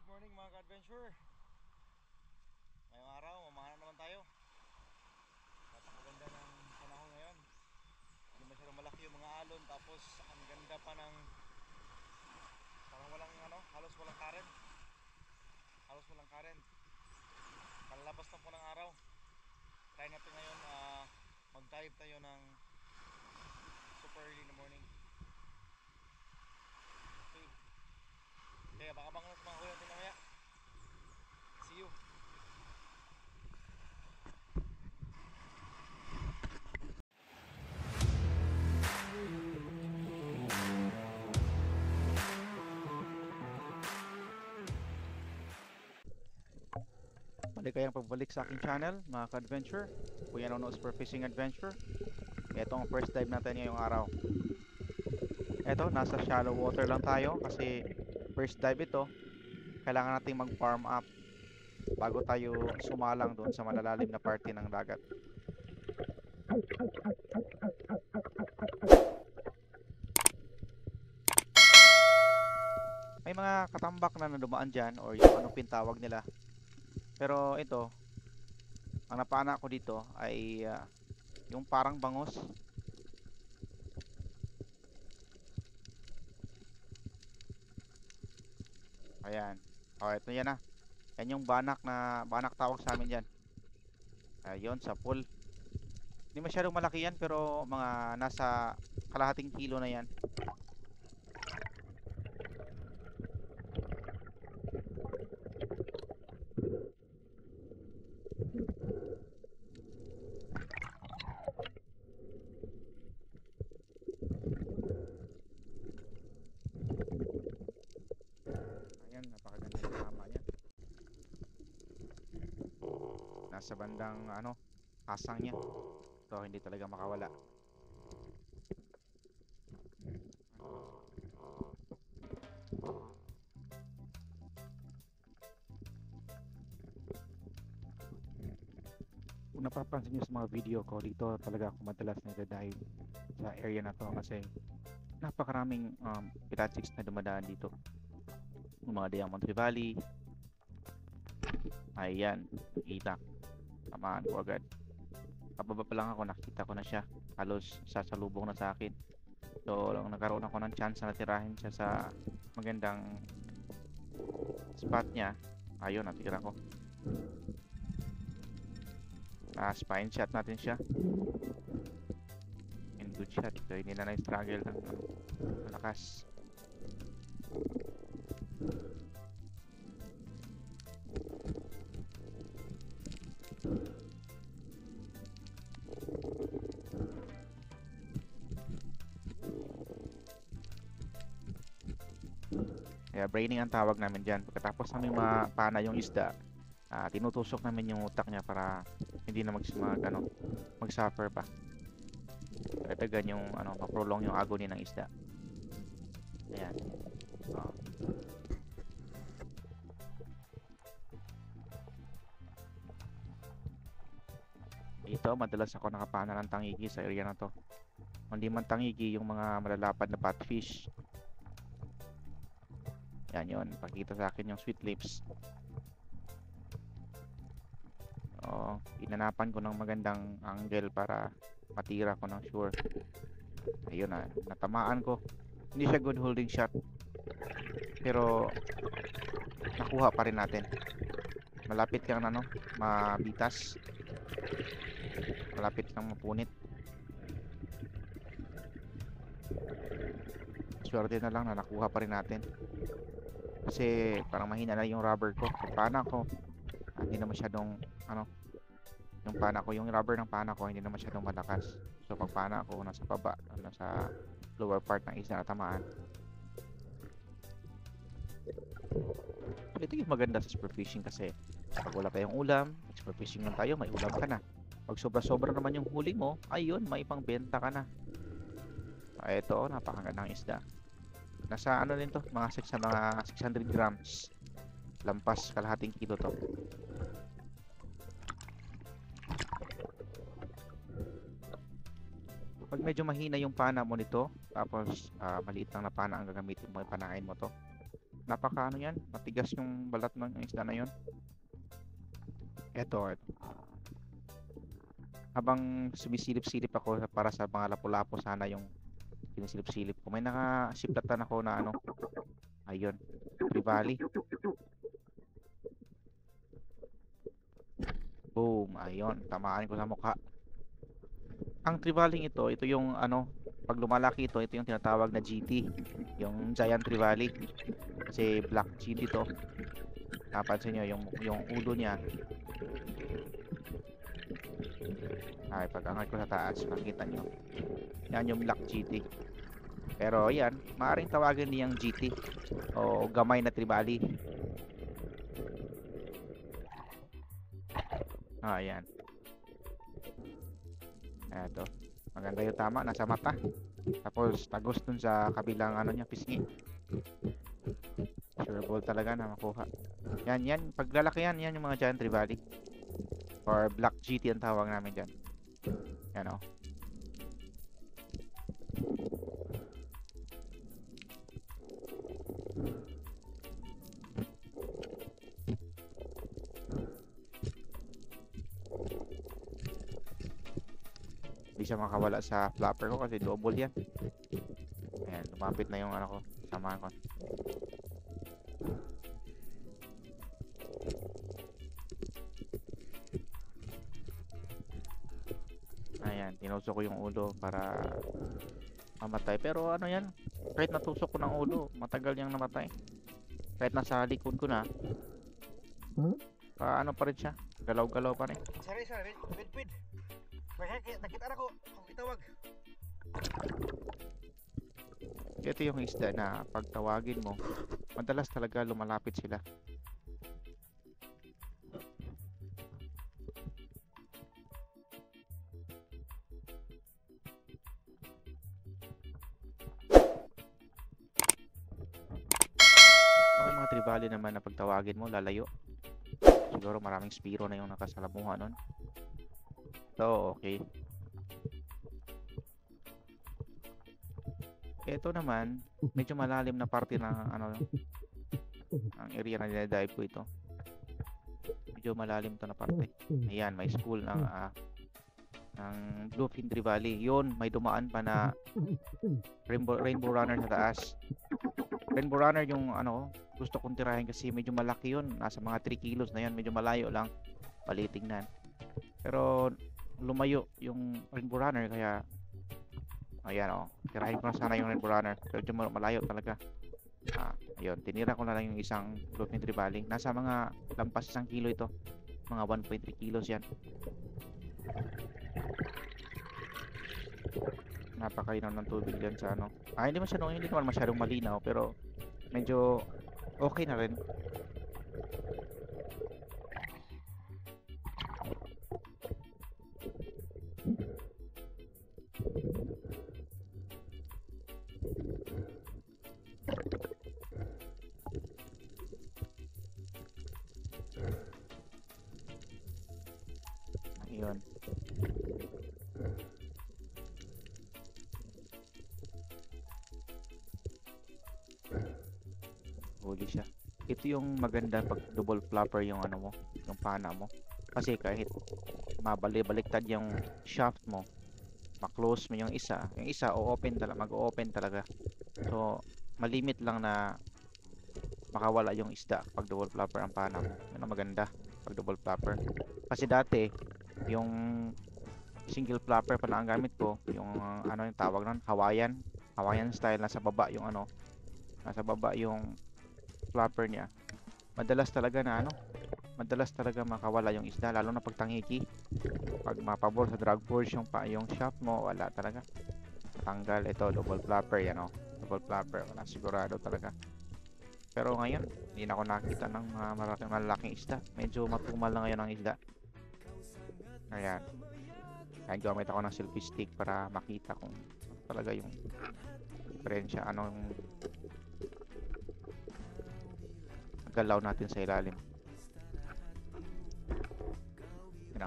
Good morning mga ka-adventure. Ngayong araw, mamana naman tayo. Napakaganda ng panahon ngayon. Hindi masyadong malaki yung mga alon. Tapos ang ganda pa ng parang walang halos walang current. Halos walang current. Kalalabas na po ng araw. Try natin ngayon mag-dive tayo ng super early in the morning. Okay. Kaya baka abang na sa mga huli natin mamaya. See you. Balik kayang pagbalik sa aking channel mga ka-adventure. Kuya Nono for Fishing Adventure. Ito ang first dive natin ngayong araw. Ito, nasa shallow water lang tayo kasi first dive ito. Kailangan nating mag-warm up bago tayo sumalang doon sa malalalim na parte ng dagat. May mga katambak na dumaan dyan or yung ano pintawag nila. Pero ito, ang napana ko dito ay yung parang bangos. Ayan. O, ito yan na. Yan yung banak tawag sa amin dyan. Ayun, sa pool. Hindi masyadong malaki yan pero mga nasa kalahating kilo na yan. Ayan, napakaganda yung tama niya. Nasa bandang hasang niya. So hindi talaga makawala. Kung napapansin nyo sa mga video ko, dito talaga ako madalas nagda-dive sa area na to kasi napakaraming pirates na dumadaan dito. Yung mga Diamond Valley. Ayan, nakita. Tamaan ko agad. Kababa pa lang ako, nakita ko na siya. Halos sasalubong na sa akin. So nagkaroon ako ng chance na tirahin siya sa magandang spot niya. Ayun, natira ko. Spine shot natin siya. And good shot. So hindi na na-struggle ng malakas. Kaya braining ang tawag namin dyan. Pagkatapos namin mapana yung isda, tinutusok namin yung utak niya para hindi na mag-suffer pa. Dagdagan yung ma-prolong yung agony ng isda. Ayan. Dito madalas ako nakapana ng tangigi sa area na to. Hindi man tangigi, yung mga malalapad na batfish. Yan yun, pakita sa akin yung sweet lips. Inanapan ko ng magandang angle para matira ko ng sure. Ayun na, natamaan ko. Hindi siya good holding shot, pero nakuha pa rin natin. Malapit kang mabitas. Malapit kang mapunit. Swerte na lang na nakuha pa rin natin. Kasi parang mahina na yung rubber ko. Yung pana ko hindi na masyadong yung rubber ng pana ko hindi na masyadong malakas. So pag pana ko nasa baba, nasa lower part ng isda na tamaan. Ito yung maganda sa spearfishing kasi pag wala tayong ulam, spearfishing lang tayo, may ulam ka na. Pag sobra-sobra naman yung huli mo, ayun, may pangbenta ka na. Ito, napakagandang isda. Nasa din to, mga 600 grams. Lampas kalahating kilo to. Pag medyo mahina yung pana mo nito, tapos maliit lang na pana ang gagamitin mo, ipanain mo to. Napaka ano yan, matigas yung balat ng isda na yun. Eto. Habang sumisilip-silip ako para sa mga lapu-lapo sana yung sinisilip-silip ko. May nakasiplatan ako na ano. Ayun. Trevally. Boom. Ayun. Tamaan ko sa mukha. Ang Trevally ito yung ano, pag lumalaki ito yung tinatawag na GT. Yung Giant Trevally. Kasi Black GT to. Napansin nyo yung ulo niya. Ay, pag angat ko sa taas, makita nyo. Yan yung Black GT. Pero yan, maaaring tawagin niyang GT o gamay na Trevally. Yan. Eto. Maganda yung tama, nasa mata. Tapos tagos dun sa kabilang ano niya, pisngi. Sure ball talaga na makuha. Yan. Paglalaki yan yung mga Giant Trevally. Or Black GT ang tawag namin dyan. Yan o. Hindi siya makawala sa flapper ko kasi double yan. Ayan, lumapit na yung ano ko. Samahan ko. Ayan, tinusok ko yung ulo para mamatay. Pero ano yan, kahit natusok ko ng ulo, matagal niyang namatay. Kahit nasa likod ko na, ano pa rin siya, galaw-galaw pa rin. Sorry, wait. Nakita na ko, kung itawag. Ito yung isda na pag tawagin mo, madalas talaga lumalapit sila. May mga Trevally naman na pag tawagin mo, lalayo. Siguro maraming spiro na yung nakasalamuha nun. So, okay. Ito naman, medyo malalim na parte ng ano, ang area na dinadive ko ito. Medyo malalim to na parte. Ayan, may school ng Bluefin Trevally. Yun, may dumaan pa na Rainbow Runner sa taas. Rainbow Runner yung ano, gusto kong tirahin kasi medyo malaki yun. Nasa mga 3 kilos na yan, medyo malayo lang. Palitingnan. Pero lumayo yung Rainbow Runner kaya ayan tirahin ko na sana yung Rainbow Runner. Pero medyo malayo talaga. Ayun, tinira ko na lang yung isang Bluefin Trevally. Nasa mga lampas 1 kilo ito. Mga 1.3 kilos yan. Napakainom ng tubig dyan sa ano. Hindi naman masyadong malinaw pero medyo okay na rin. Ayun. Huli siya. Ito yung maganda pag double flapper yung ano mo, yung pana mo. Kasi kahit mabalik-baliktad yung shaft mo, ma-close mo yung isa mag-open talaga. So, malimit lang na makawala yung isda pag double flapper ang pana mo. Yun ang maganda pag double flapper. Kasi dati, yung single flapper pa na ang gamit ko, yung ano yung tawag nun, Hawaiian style, nasa baba yung flapper niya. Madalas talaga makawala yung isda, lalo na pag tangiki. Pag mapabor sa drag force yung shaft mo, wala talaga. Tanggal. Ito double flapper yan double flapper, wala, sigurado talaga. Pero ngayon, hindi na ako nakita ng malaking isda. Medyo matumal na ngayon ang isda. Ayan. Kaya gamit ako ng selfie stick para makita kung talaga yung diferensya, anong galaw natin sa ilalim.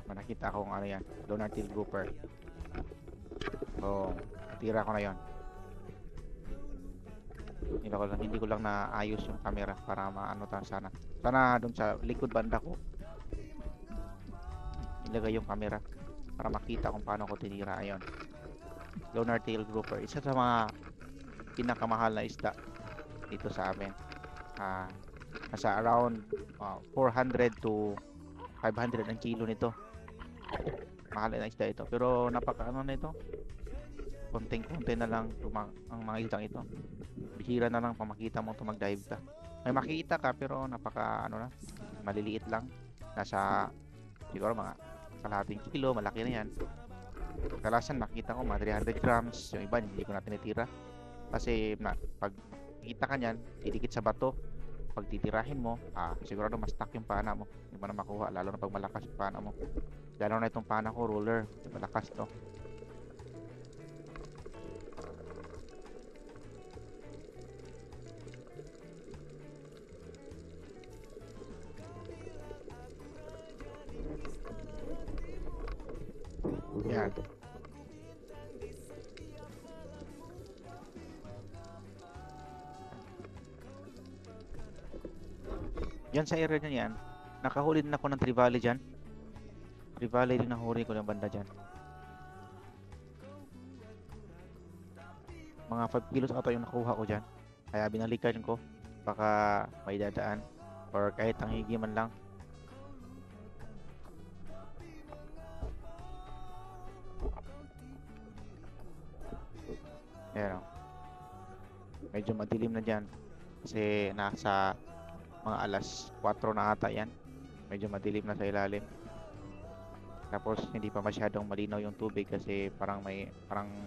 Nakita ko kung ano yan, Lunar Tail Grouper. Tira ko na yon. Hindi ko lang naayos yung camera para maano sana. Sana doon sa likod banda ko ilagay yung camera para makita kung paano ko tinira. Ayun. Lonar tail grouper. Isa sa mga pinakamahal na isda dito sa amin. Nasa around 400 to 500 ang kilo nito. Mahal na isda ito. Pero napaka na ito. Konting-konti na lang ang mga isdang ito. Bihira na lang pag makita mo ito mag-dive ka. May makikita ka pero maliliit lang. Nasa siguro mga kalahating kilo, malaki na yan. Kalasan makita ko mga 300 grams. Yung iba hindi ko na tinitira. Kasi pag kita ka niyan, didikit sa bato. Pag titirahin mo, sigurado mas stuck yung pana mo. Hindi mo na makuha, lalo na pag malakas yung pana mo. Lalo na itong pana ko, roller. Malakas to. Yan. Yan sa area na yan, nakahuli din ako ng trevally dyan. Trevally din nahuli ko ng banda dyan. Mga 5 kilos ata yung nakuha ko dyan. Kaya binalikan ko. Baka may dadaan. Or kahit ang higi man lang. Ayan o. Medyo madilim na dyan. Kasi nasa mga alas 4 na ata yan. Medyo madilim na sa ilalim. Tapos hindi pa masyadong malinaw yung tubig kasi parang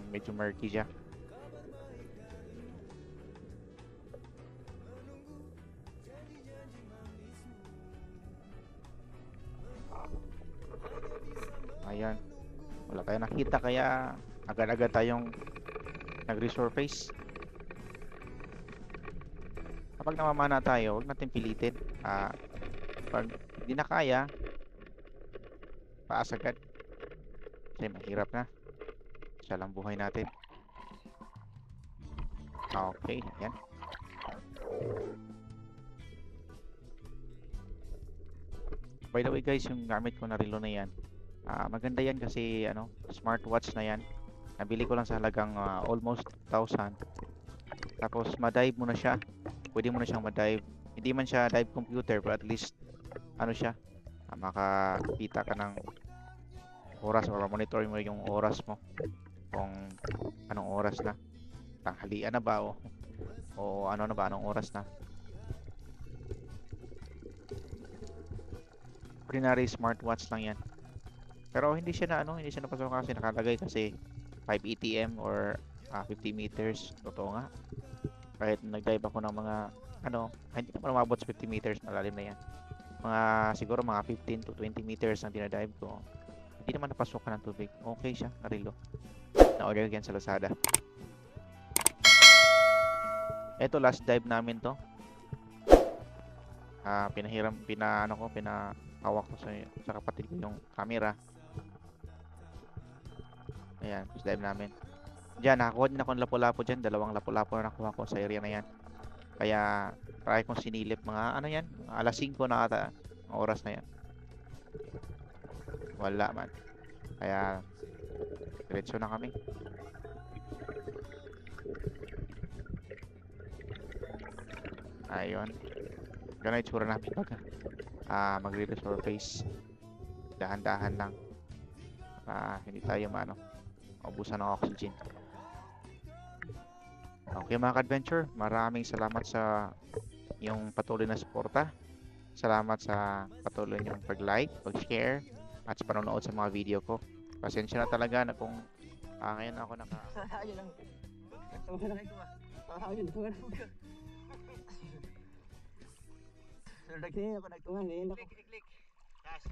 medyo murky siya. Ayan. Wala tayong nakita kaya agad-agad tayong nag-resurface. Kapag namamana tayo, huwag natin pilitin. Pag hindi na kaya, paas agad. Kasi mahirap na. Siya lang buhay natin. Okay, yan. By the way guys, yung gamit ko na relo na yan, maganda yan kasi smartwatch na yan. Nabili ko lang sa halagang almost 1,000. Tapos ma-dive mo na siya. Pwede mo na siyang ma-dive. Hindi man siya dive computer, but at least siya, makakita ka ng oras or monitor mo yung oras mo. Kung anong oras na. Tanghalian na ba o ano na ba, anong oras na. Ordinary smartwatch lang yan. Pero hindi siya napasok kasi nakalagay kasi 5 ATM or 50 meters. Totoo nga. Kahit nag-dive ako ng mga hindi naman umabot sa 50 meters, malalim na yan. Siguro mga 15 to 20 meters ang dinadive ko. Hindi naman napasok ka ng tubig. Okay siya, narilo. Na-order yan sa Lazada. Ito last dive namin to. Pinahawak ko sa kapatid ko yung camera. Ayan, first dive namin. Diyan, nakakuha din ako ng lapu-lapu dyan. 2 lapu-lapu na nakuha ko sa area na yan. Kaya, try kong sinilip mga alas 5 na ata ang oras na yan. Wala man. Kaya, diretso na kami. Ayun. Ganun itsura namin pag magre-resurface. Dahan-dahan lang. Hindi tayo maubusan ng oxygen. Okay mga ka-adventure, maraming salamat sa yung patuloy na suporta. Salamat sa patuloy niyong pag-like, pag-share, at sa panonood sa mga video ko. Pasensya na talaga na kung ngayon ako Ayun lang. Tama na kayo ayun, tama na ka. Sir, nagtingin ako nagtungan. Klik. Yes.